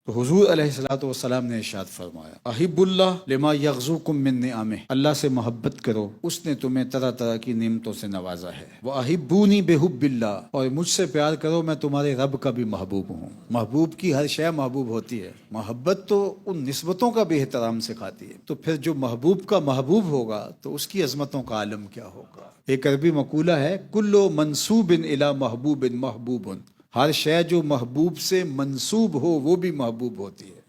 تو حضور علیہ الصلوۃ والسلام نے ارشاد فرمایا احب اللہ لما یغزوکم من نعمہ، اللہ سے محبت کرو، اس نے تمہیں طرح طرح کی نعمتوں سے نوازا ہے۔ واحبونی بحب اللہ، اور مجھ سے پیار کرو، میں تمہارے رب کا بھی محبوب ہوں۔ محبوب کی ہر شے محبوب ہوتی ہے، محبت تو ان نسبتوں کا بھی احترام سکھاتی ہے، تو پھر جو محبوب کا محبوب ہوگا تو اس کی عظمتوں کا عالم کیا ہوگا۔ ایک عربی مقولہ ہے کلو منسوب الی محبوب محبوب، ہر شے جو محبوب سے منسوب ہو وہ بھی محبوب ہوتی ہے۔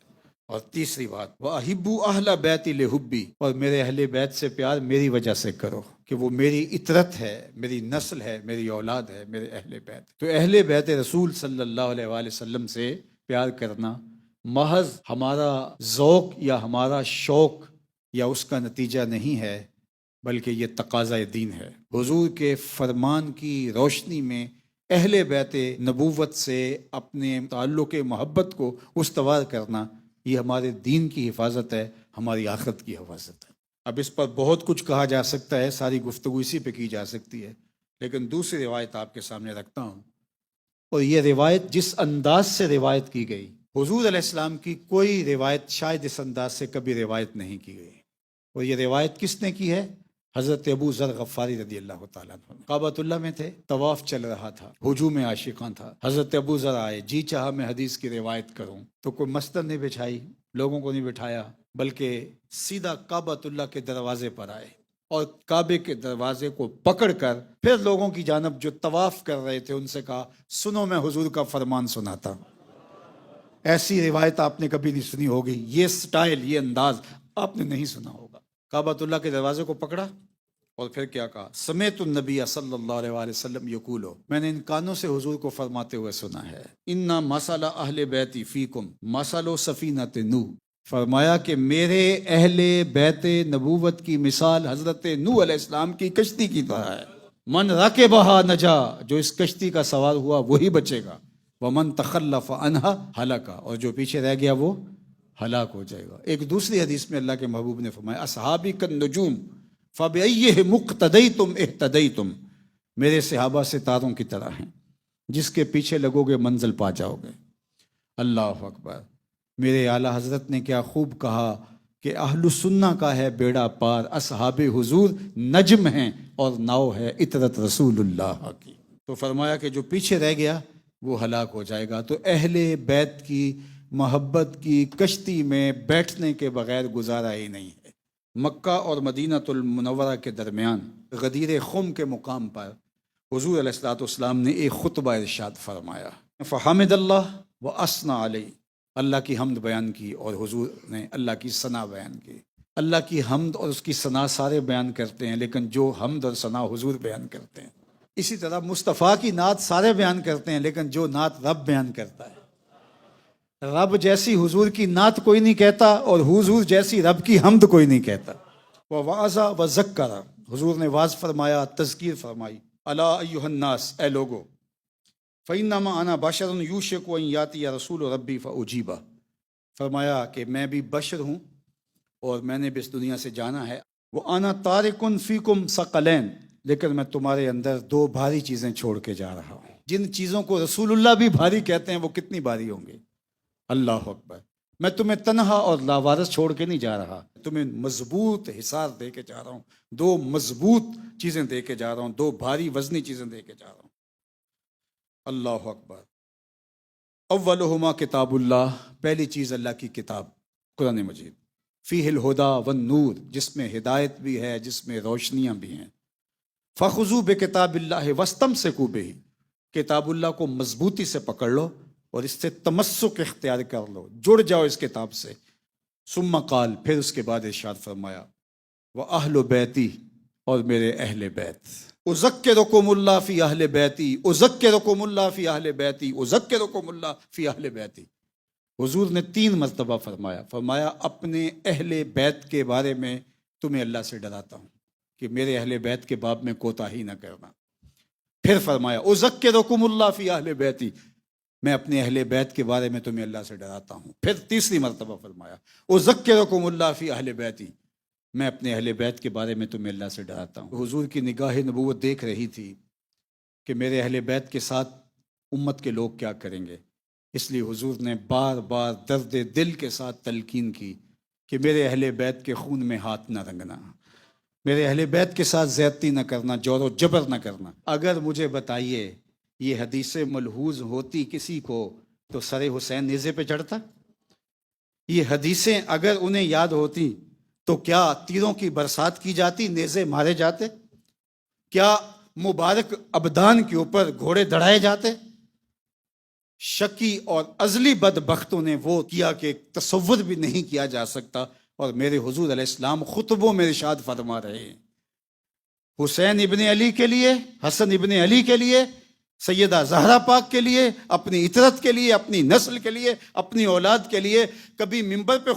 اور تیسری بات وَأَحِبُّوا أَهْلَ بَيْتِي لِحُبِّي، اور میرے اہل بیت سے پیار میری وجہ سے کرو کہ وہ میری اطرت ہے، میری نسل ہے، میری اولاد ہے، میرے اہل بیت۔ تو اہل بیت رسول صلی اللہ علیہ وآلہ وسلم سے پیار کرنا محض ہمارا ذوق یا ہمارا شوق یا اس کا نتیجہ نہیں ہے، بلکہ یہ تقاضۂ دین ہے۔ حضور کے فرمان کی روشنی میں اہل بیت نبوت سے اپنے تعلق محبت کو استوار کرنا، یہ ہمارے دین کی حفاظت ہے، ہماری آخرت کی حفاظت ہے۔ اب اس پر بہت کچھ کہا جا سکتا ہے، ساری گفتگو اسی پہ کی جا سکتی ہے، لیکن دوسری روایت آپ کے سامنے رکھتا ہوں، اور یہ روایت جس انداز سے روایت کی گئی، حضور علیہ السلام کی کوئی روایت شاید اس انداز سے کبھی روایت نہیں کی گئی۔ اور یہ روایت کس نے کی ہے؟ حضرت ابو ذر غفاری رضی اللہ تعالیٰ عنہ۔ کعبۃ اللہ میں تھے، طواف چل رہا تھا، ہجوم عاشقاں تھا، حضرت ابو ذر آئے، جی چاہا میں حدیث کی روایت کروں، تو کوئی مستر نہیں بچھائی، لوگوں کو نہیں بٹھایا، بلکہ سیدھا کعبۃ اللہ کے دروازے پر آئے اور کعبے کے دروازے کو پکڑ کر پھر لوگوں کی جانب جو طواف کر رہے تھے ان سے کہا سنو میں حضور کا فرمان سناتا۔ ایسی روایت آپ نے کبھی نہیں سنی ہوگی، یہ سٹائل، یہ انداز آپ نے نہیں سنا ہوگا۔ کعبۃ اللہ کے دروازے کو پکڑا اور پھر کیا کہا سمیت النبی صلی اللہ علیہ وآلہ وسلم یقولو، میں نے ان کانوں سے حضور کو فرماتے ہوئے سنا ہے انا مسئلہ اہل بیتی فیکم مسئلہ سفینۃ نوح، فرمایا کہ میرے اہل بیت نبوت کی مثال حضرت نوح علیہ السلام کی کشتی کی طرح ہے۔ من رکبہا نجا، جو اس کشتی کا سوار ہوا وہی بچے گا، ومن تخلف عنہا ہلکا، اور جو پیچھے رہ گیا وہ ہلاک ہو جائے گا۔ ایک دوسری حدیث میں اللہ کے محبوب نے فرمایا اصحابی کالنجوم فبأیہم اقتدیتم اہتدیتم، میرے صحابہ ستاروں کی طرح ہیں، جس کے پیچھے لگو گے منزل پا جاؤ گے۔ اللہ اکبر۔ میرے اعلیٰ حضرت نے کیا خوب کہا کہ اہل السنہ کا ہے بیڑا پار، اصحاب حضور نجم ہیں اور ناؤ ہے اطرت رسول اللہ کی۔ تو فرمایا کہ جو پیچھے رہ گیا وہ ہلاک ہو جائے گا۔ تو اہل بیت کی محبت کی کشتی میں بیٹھنے کے بغیر گزارا ہی نہیں ہے۔ مکہ اور مدینہ المنورہ کے درمیان غدیر خم کے مقام پر حضور علیہ الصلوۃ والسلام نے ایک خطبہ ارشاد فرمایا، فحمد اللہ واثنى علیہ، اللہ کی حمد بیان کی اور حضور نے اللہ کی ثنا بیان کی۔ اللہ کی حمد اور اس کی ثنا سارے بیان کرتے ہیں، لیکن جو حمد اور ثنا حضور بیان کرتے ہیں۔ اسی طرح مصطفیٰ کی نعت سارے بیان کرتے ہیں، لیکن جو نعت رب بیان کرتا ہے، رب جیسی حضور کی نعت کوئی نہیں کہتا اور حضور جیسی رب کی حمد کوئی نہیں کہتا۔ وَوَعَظَ وَذَكَّرَ، حضور نے واعظ فرمایا، تذکیر فرمائی، الا ایھا الناس، اے لوگو، فَإِنَّمَا أَنَا بَشَرٌ يُوشِكُ أَن يَأْتِيَ رَسُولُ رَبِّي فَأُجِيبَهُ، فرمایا کہ میں بھی بشر ہوں اور میں نے بھی اس دنیا سے جانا ہے۔ وَأَنَا تَارِكٌ فِيكُمْ ثَقَلَيْنِ، لیکن میں تمہارے اندر دو بھاری چیزیں چھوڑ کے جا رہا ہوں۔ جن چیزوں کو رسول اللہ بھی بھاری کہتے ہیں وہ کتنی بھاری ہوں گے؟ اللہ اکبر۔ میں تمہیں تنہا اور لاوارث چھوڑ کے نہیں جا رہا، تمہیں مضبوط حصار دے کے جا رہا ہوں، دو مضبوط چیزیں دے کے جا رہا ہوں، دو بھاری وزنی چیزیں دے کے جا رہا ہوں۔ اللہ اکبر۔ اولہما کتاب اللہ، پہلی چیز اللہ کی کتاب قرآن مجید، فیہ الہدی والنور، جس میں ہدایت بھی ہے، جس میں روشنیاں بھی ہیں۔ فخذوا بکتاب اللہ واستمسکوا بہ، کتاب اللہ کو مضبوطی سے پکڑ لو اور اس سے تمسک اختیار کر لو، جڑ جاؤ اس کتاب سے۔ ثم قال، پھر اس کے بعد ارشاد فرمایا، وَأَهْلُ بیتی، اور میرے اہل بیت، اذکرکم اللہ فی اہل بیتی، اذکرکم اللہ فی اہل بیتی، اذکرکم اللہ فی اہل بیتی۔ حضور نے 3 مرتبہ فرمایا اپنے اہل بیت کے بارے میں تمہیں اللہ سے ڈراتا ہوں کہ میرے اہل بیت کے باب میں کوتاہی نہ کرنا۔ پھر فرمایا اذکرکم اللہ فی اہل بیتی، میں اپنے اہل بیت کے بارے میں تمہیں اللہ سے ڈراتا ہوں۔ پھر تیسری مرتبہ فرمایا اذکرکم اللہ فی اہل بیتی، میں اپنے اہل بیت کے بارے میں تمہیں اللہ سے ڈراتا ہوں۔ حضور کی نگاہ نبوت دیکھ رہی تھی کہ میرے اہل بیت کے ساتھ امت کے لوگ کیا کریں گے۔ اس لیے حضور نے بار بار درد دل کے ساتھ تلقین کی کہ میرے اہل بیت کے خون میں ہاتھ نہ رنگنا، میرے اہل بیت کے ساتھ زیادتی نہ کرنا، جور و جبر نہ کرنا۔ اگر مجھے بتائیے یہ حدیثیں ملحوظ ہوتی کسی کو تو سر حسین نیزے پہ چڑھتا؟ یہ حدیثیں اگر انہیں یاد ہوتی تو کیا تیروں کی برسات کی جاتی، نیزے مارے جاتے؟ کیا مبارک ابدان کے اوپر گھوڑے دڑائے جاتے؟ شکی اور ازلی بدبختوں نے وہ کیا کہ تصور بھی نہیں کیا جا سکتا، اور میرے حضور علیہ السلام خطبوں میں ارشاد فرما رہے ہیں، حسین ابن علی کے لیے، حسن ابن علی کے لیے، سیدہ زہرا پاک کے لیے، اپنی اطرت کے لیے، اپنی نسل کے لیے، اپنی اولاد کے لیے کبھی منبر پہ